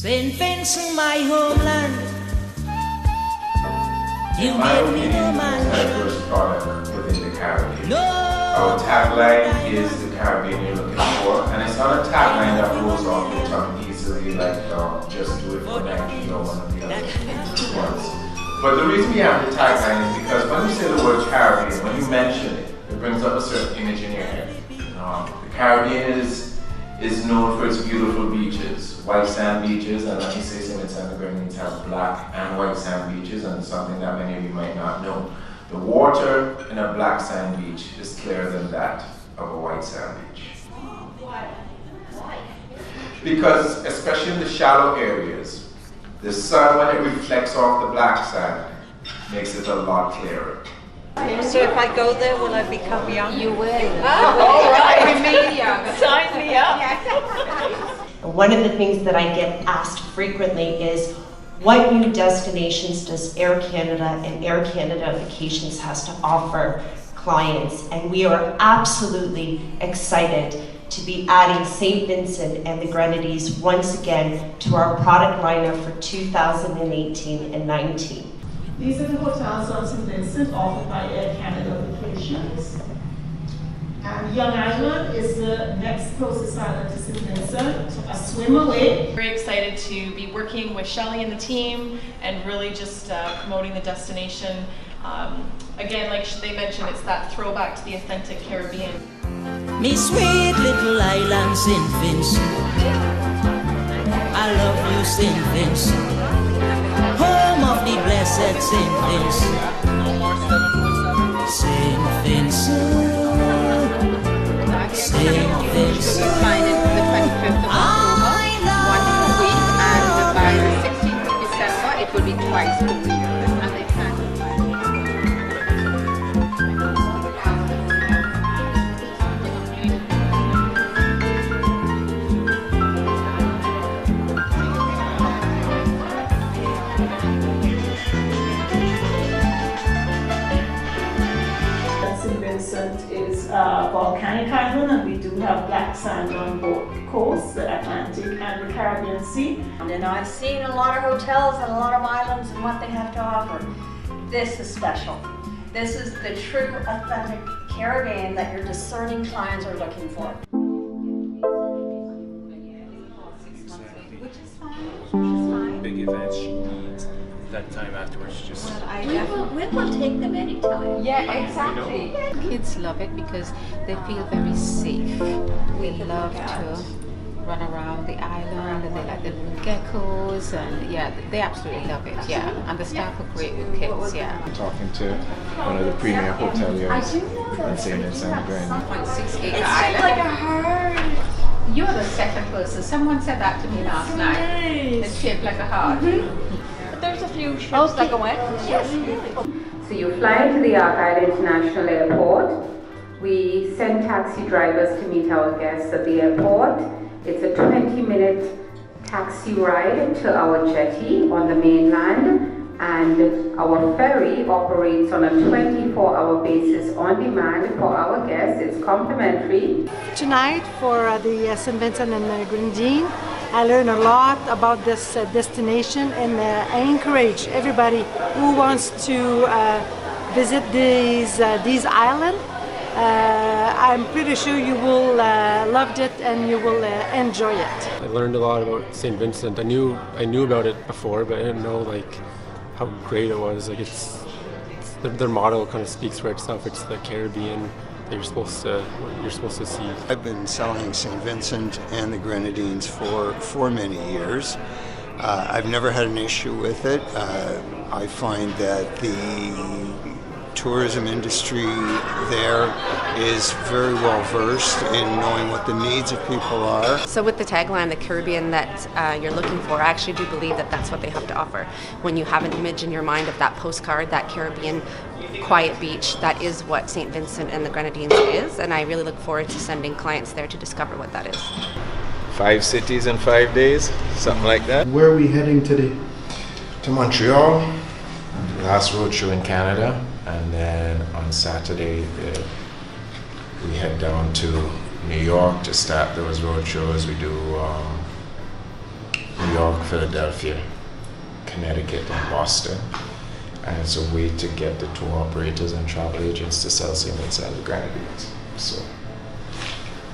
St. Vincent, my homeland. In my opinion, it's the first product within the Caribbean. Our tagline is the Caribbean you're looking for, and it's not a tagline that rolls off your tongue easily like just do it for Nike or one of the other ones. But the reason we have the tagline is because when you say the word Caribbean, when you mention it, it brings up a certain image in your head. The Caribbean is known for its beautiful beaches, white sand beaches, and like you say, St. Vincent and the Grenadines have black and white sand beaches, and something that many of you might not know. The water in a black sand beach is clearer than that of a white sand beach. Why? Because, especially in the shallow areas, the sun, when it reflects off the black sand, makes it a lot clearer. So if I go there, will I become young? You will. All right. Remain young. Sign me up. One of the things that I get asked frequently is, what new destinations does Air Canada and Air Canada Vacations has to offer clients? And we are absolutely excited to be adding St. Vincent and the Grenadines once again to our product lineup for 2018 and 19. These are the hotels on St. Vincent offered by Air Canada Vacations. And Young Island is the next closest island to St. Vincent, a swim away. Very excited to be working with Shelley and the team and really just promoting the destination. Again, like they mentioned, it's that throwback to the authentic Caribbean. Me sweet little island, St. Vincent. I love you, St. Vincent. Home of the blessed St. Vincent. St. Vincent. St. Vincent. Flying in from the 25th of October, 1 week, and by the 16th of December, it will be twice per week. And they plan to St. Vincent is a volcanic island, and we do have black sand on both coasts, the Atlantic and the Caribbean Sea. And I've seen a lot of hotels and a lot of islands and what they have to offer. This is special. This is the true, authentic Caribbean that your discerning clients are looking for. Which is fine. Big events, she needs that time afterwards. Just We will take them anytime. Yeah, exactly. Kids love it because they feel very safe. We love to run around the island, and they like the little geckos, and yeah, they absolutely love it. Yeah, and the staff are great with kids. Yeah. I'm talking to one of the premier hoteliers in St. Vincent and the Grenadines. 1.6 acre island. Like a heart. You're the second person. Someone said that to me last night. It's shaped like a heart. There's a few ships that go in. Yes. So you fly into the Aklaimed International Airport. We send taxi drivers to meet our guests at the airport. It's a 20-minute taxi ride to our jetty on the mainland, and our ferry operates on a 24-hour basis on demand for our guests. It's complimentary. Tonight for the St. Vincent and the Grenadines, I learned a lot about this destination, and I encourage everybody who wants to visit these islands. I'm pretty sure you will love it and you will enjoy it. I learned a lot about St. Vincent. I knew about it before, but I didn't know how great it was. Their motto kind of speaks for itself. It's the Caribbean that you're supposed to see. I've been selling St. Vincent and the Grenadines for many years. I've never had an issue with it. I find that the tourism industry there is very well versed in knowing what the needs of people are. So with the tagline, the Caribbean that you're looking for, I actually do believe that that's what they have to offer. When you have an image in your mind of that postcard, that Caribbean quiet beach, that is what St. Vincent and the Grenadines is, and I really look forward to sending clients there to discover what that is. 5 cities in 5 days, something like that. Where are we heading today? To Montreal, last roadshow in Canada, and then on Saturday we head down to New York to start those roadshows. We do New York, Philadelphia, Connecticut, and Boston. And it's a way to get the tour operators and travel agents to sell St. Vincent and the Grenadines. So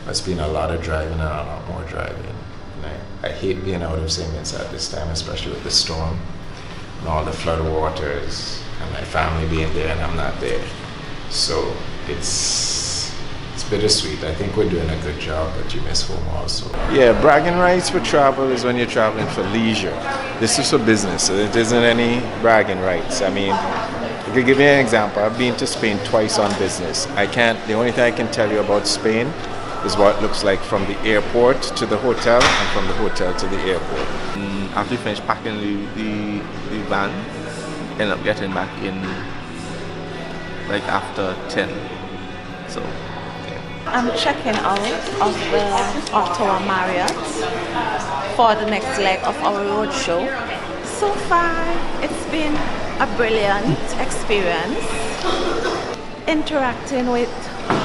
it's been a lot of driving and a lot more driving. And I hate being out of St. Vincent at this time, especially with the storm and all the flood waters and my family being there and I'm not there. So it's bittersweet. I think we're doing a good job, but you miss home also. Yeah, bragging rights for travel is when you're traveling for leisure. This is for business, so it isn't any bragging rights. I mean, I could give you an example. I've been to Spain twice on business. The only thing I can tell you about Spain is what it looks like from the airport to the hotel and from the hotel to the airport. After we finished packing the van, ended up getting back in like after 10. So I'm checking out of the Ottawa Marriott for the next leg of our roadshow. So far, it's been a brilliant experience interacting with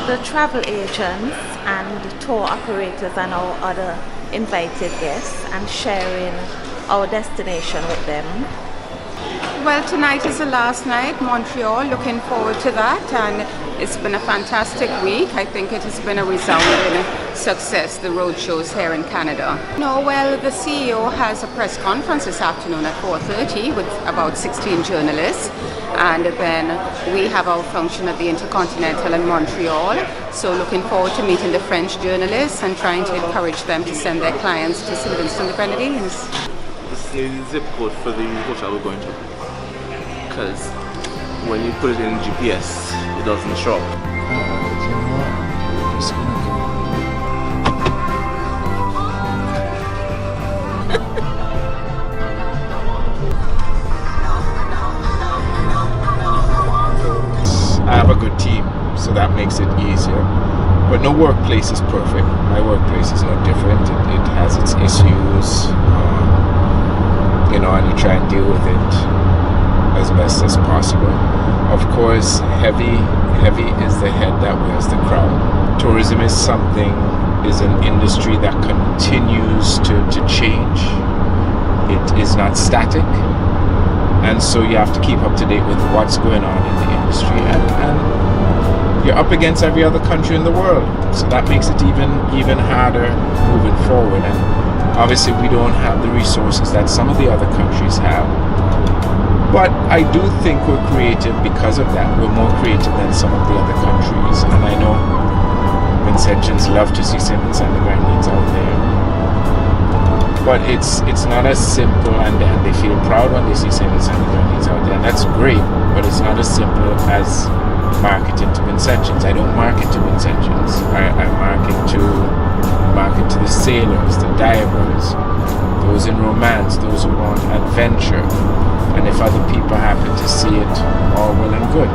the travel agents and tour operators and our other invited guests and sharing our destination with them. Well, tonight is the last night, Montreal, looking forward to that, and it's been a fantastic week. I think it has been a resounding success, the road shows here in Canada. No, well, the CEO has a press conference this afternoon at 4:30 with about 16 journalists, and then we have our function at the Intercontinental in Montreal, so looking forward to meeting the French journalists and trying to encourage them to send their clients to St. Vincent and the Grenadines. This is the zip code for the hotel we're going to, because when you put it in GPS, it doesn't show up. I have a good team, so that makes it easier. But no workplace is perfect. My workplace is no different. It has its issues, and you try and deal with it as best as possible. Of course, heavy is the head that wears the crown. Tourism is an industry that continues to change. It is not static. And so you have to keep up to date with what's going on in the industry. And you're up against every other country in the world. So that makes it even harder moving forward. And obviously we don't have the resources that some of the other countries have. But I do think we're creative because of that. We're more creative than some of the other countries. And I know Vincentians love to see St. Vincent and the Grenadines out there. But it's not as simple, and they feel proud when they see St. Vincent and the Grenadines out there. And that's great, but it's not as simple as marketing to Vincentians. I don't market to Vincentians. I market to the sailors, the divers, those in romance, those who want adventure. And if other people happen to see it, all well and good.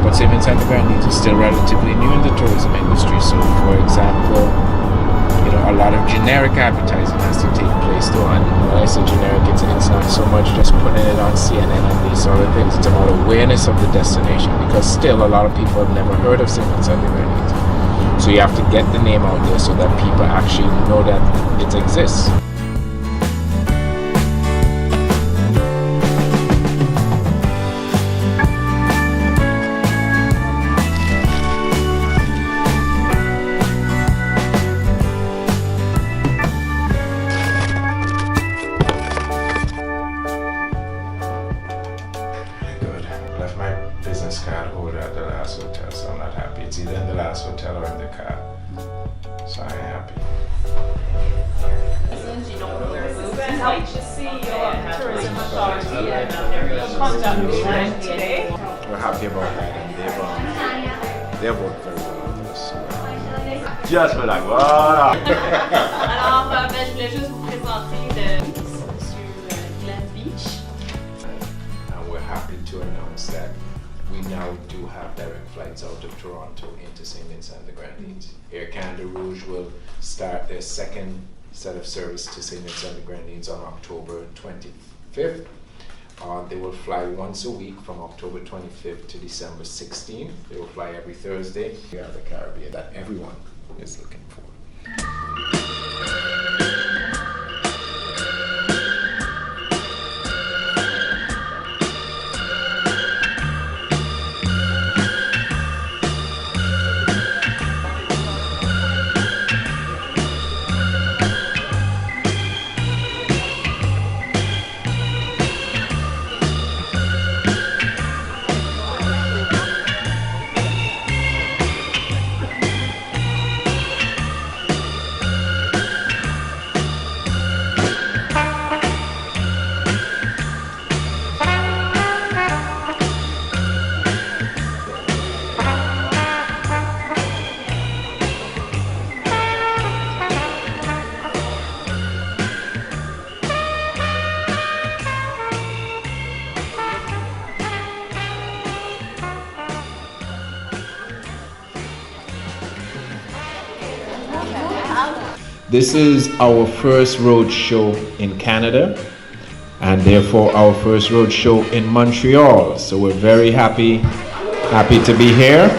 But St. Vincent and the Grenadines is still relatively new in the tourism industry. So, for example, a lot of generic advertising has to take place though. And when I say generic, it's not so much just putting it on CNN and these sort of things. It's about awareness of the destination, because still a lot of people have never heard of St. Vincent and the Grenadines. So you have to get the name out there so that people actually know that it exists. We're happy about that, and they've worked very well with us. Just for like, voilà! Alors, je voulais juste vous présenter sur Glen Beach. And we're happy to announce that we now do have direct flights out of Toronto into St. Vincent and the Grenadines. Air Canada Rouge will start their second set of service to St. Vincent and the Grenadines on October 25th. They will fly once a week from October 25th to December 16th. They will fly every Thursday. We have the Caribbean that everyone is looking for. This is our first road show in Canada, and therefore our first road show in Montreal. So we're very happy to be here.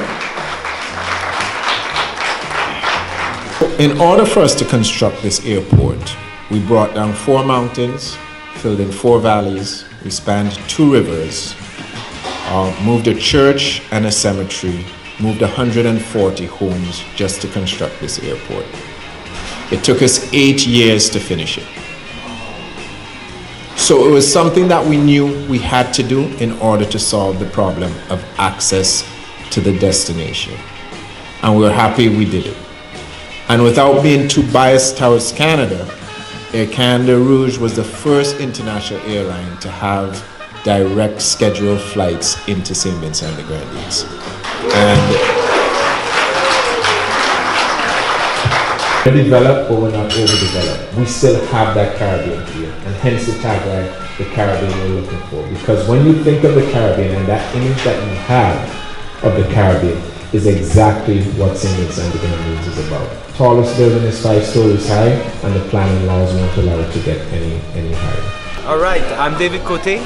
In order for us to construct this airport, we brought down 4 mountains, filled in 4 valleys, we spanned 2 rivers, moved a church and a cemetery, moved 140 homes just to construct this airport. It took us 8 years to finish it. So it was something that we knew we had to do in order to solve the problem of access to the destination. And we're happy we did it. And without being too biased towards Canada, Air Canada Rouge was the first international airline to have direct scheduled flights into St. Vincent and the Grenadines. And we're developed, but we're not overdeveloped. We still have that Caribbean feel, and hence the tagline, the Caribbean we're looking for. Because when you think of the Caribbean and that image that you have of the Caribbean is exactly what St. Vincent and the Grenadines is about. Tallest building is 5 stories high, and the planning laws won't allow it to get any higher. All right, I'm David Cote,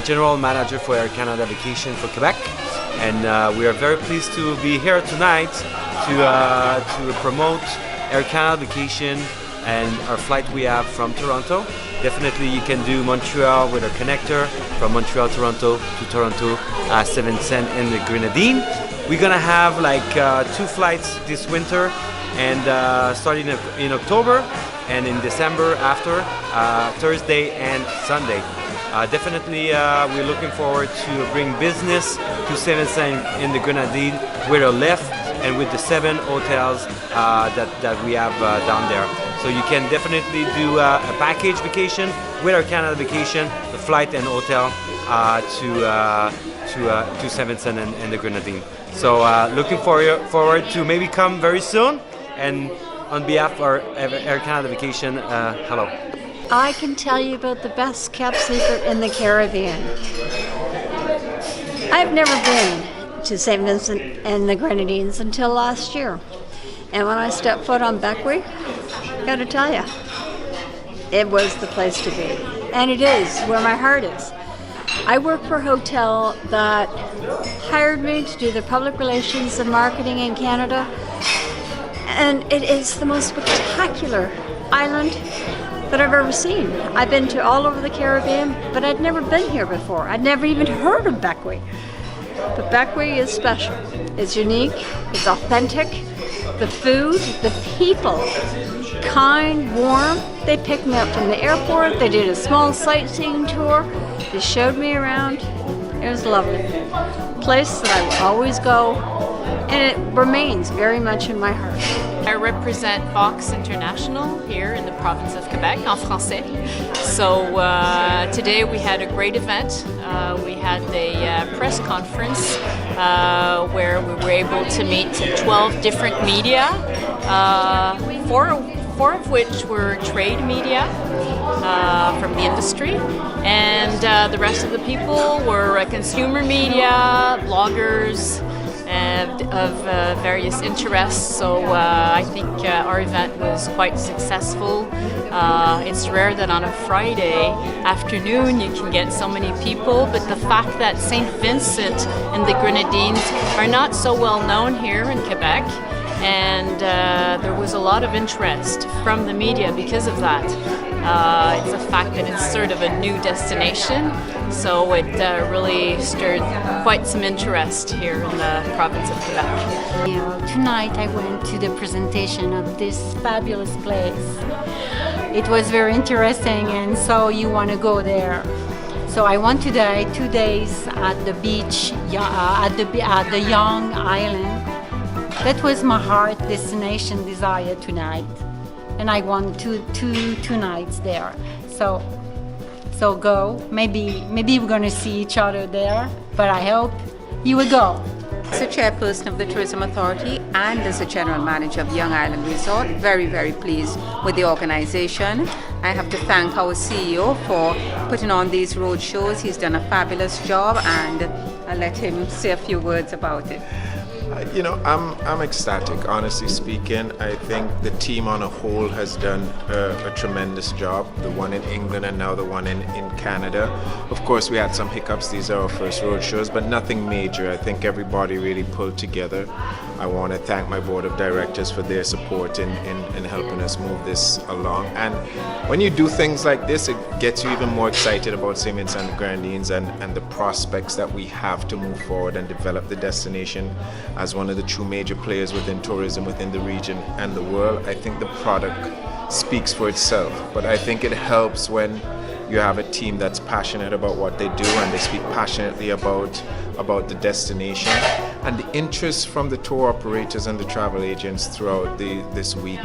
General Manager for Air Canada Vacation for Quebec, and we are very pleased to be here tonight to promote Air Canada Vacation and our flight we have from Toronto. Definitely you can do Montreal with our connector from Montreal, Toronto to Toronto, St. Vincent and the Grenadines. We're gonna have like 2 flights this winter, and starting in October and in December after, Thursday and Sunday. Definitely we're looking forward to bring business to St. Vincent in the Grenadines with our lift and with the 7 hotels that we have down there. So you can definitely do a package vacation with our Canada Vacation, the flight and hotel to St. Vincent and the Grenadines. So looking forward to maybe come very soon, and on behalf of our Air Canada Vacation, hello. I can tell you about the best kept secret in the Caribbean. I've never been to St. Vincent and the Grenadines until last year. And when I stepped foot on Beckwith, I gotta tell you, it was the place to be. And it is where my heart is. I work for a hotel that hired me to do the public relations and marketing in Canada. And it is the most spectacular island that I've ever seen. I've been to all over the Caribbean, but I'd never been here before. I'd never even heard of Beckwith. But Beckwith is special. It's unique, it's authentic. The food, the people, kind, warm. They picked me up from the airport, they did a small sightseeing tour, they showed me around. It was lovely. Place that I will always go, and it remains very much in my heart. I represent Vox International here in the province of Quebec, en français. So today we had a great event. We had a press conference where we were able to meet 12 different media, four of which were trade media from the industry, and the rest of the people were consumer media, bloggers, of various interests. So I think our event was quite successful. It's rare that on a Friday afternoon you can get so many people, but the fact that St. Vincent and the Grenadines are not so well known here in Quebec, and there was a lot of interest from the media because of that. It's the fact that it's sort of a new destination, so it really stirred quite some interest here in the province of Quebec. You know, tonight I went to the presentation of this fabulous place. It was very interesting, and so you want to go there. So I went today, 2 days at the beach, at the Young Island. That was my heart destination desire tonight, and I want two nights there. So go. Maybe we're gonna see each other there, but I hope you will go. As the chairperson of the Tourism Authority and as the general manager of Young Island Resort, very, very pleased with the organization. I have to thank our CEO for putting on these road shows. He's done a fabulous job, and I'll let him say a few words about it. I'm ecstatic. Honestly speaking, I think the team on a whole has done a tremendous job. The one in England and now the one in Canada. Of course, we had some hiccups. These are our first road shows, but nothing major. I think everybody really pulled together. I want to thank my board of directors for their support in helping us move this along. And when you do things like this, it gets you even more excited about St. Vincent and the Grenadines and the prospects that we have to move forward and develop the destination as one of the true major players within tourism within the region and the world. I think the product speaks for itself, but I think it helps when you have a team that's passionate about what they do and they speak passionately about the destination. And the interest from the tour operators and the travel agents throughout this week,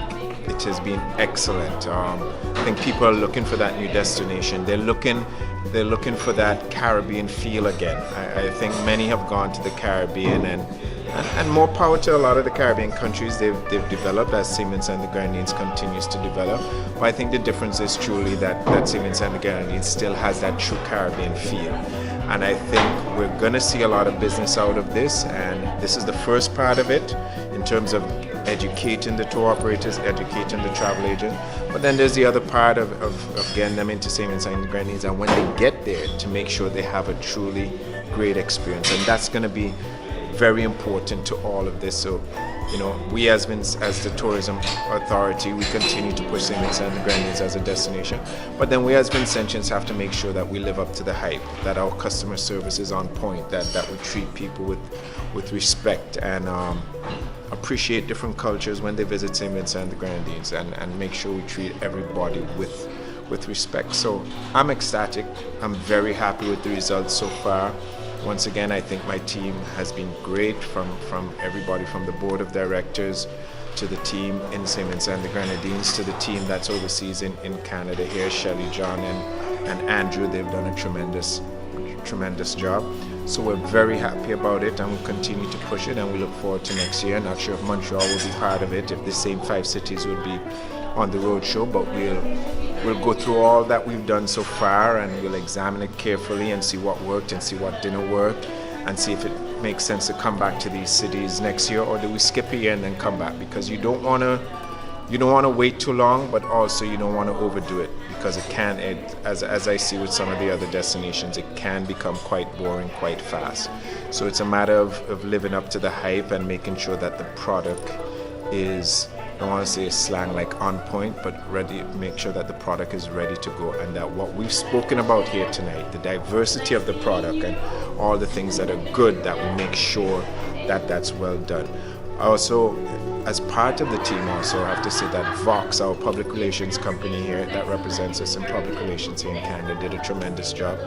it has been excellent. I think people are looking for that new destination. They're looking for that Caribbean feel again. I think many have gone to the Caribbean and more power to a lot of the Caribbean countries. They've developed as St. Vincent and the Grenadines continues to develop. But I think the difference is truly that St. Vincent and the Grenadines still has that true Caribbean feel. And I think we're going to see a lot of business out of this, and this is the first part of it in terms of educating the tour operators, educating the travel agents. But then there's the other part of getting them into St. Vincent and the Grenadines, and when they get there, to make sure they have a truly great experience. And that's going to be very important to all of this. So, we as the Tourism Authority, we continue to push St. Vincent and the Grenadines as a destination. But then we as Vincentians have to make sure that we live up to the hype, that our customer service is on point, that we treat people with respect and appreciate different cultures when they visit St. Vincent and the Grenadines, and make sure we treat everybody with respect. So I'm ecstatic. I'm very happy with the results so far. Once again, I think my team has been great, from everybody from the board of directors to the team in St. Vincent and the Grenadines to the team that's overseas in Canada here, Shelley, John and Andrew. They've done a tremendous job. So we're very happy about it, and we'll continue to push it, and we look forward to next year. Not sure if Montreal will be part of it, if the same 5 cities will be on the road show, but we'll go through all that we've done so far, and we'll examine it carefully and see what worked and see what didn't work, and see if it makes sense to come back to these cities next year, or do we skip a year and then come back, because you don't want to wait too long, but also you don't want to overdo it, because as I see with some of the other destinations, it can become quite boring quite fast. So it's a matter of living up to the hype and making sure that the product is, I don't want to say slang like on point, but ready. Make sure that the product is ready to go, and that what we've spoken about here tonight, the diversity of the product and all the things that are good, that we make sure that that's well done. Also, as part of the team, also I have to say that Vox, our public relations company here that represents us in public relations here in Canada, did a tremendous job.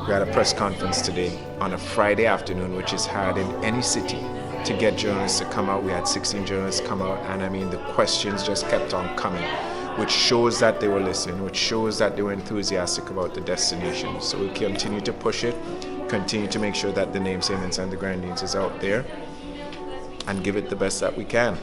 We had a press conference today on a Friday afternoon, which is hard in any city to get journalists to come out. We had 16 journalists come out, and I mean, the questions just kept on coming, which shows that they were listening, which shows that they were enthusiastic about the destination. So we'll continue to push it, continue to make sure that the name St. Vincent and the Grenadines is out there, and give it the best that we can.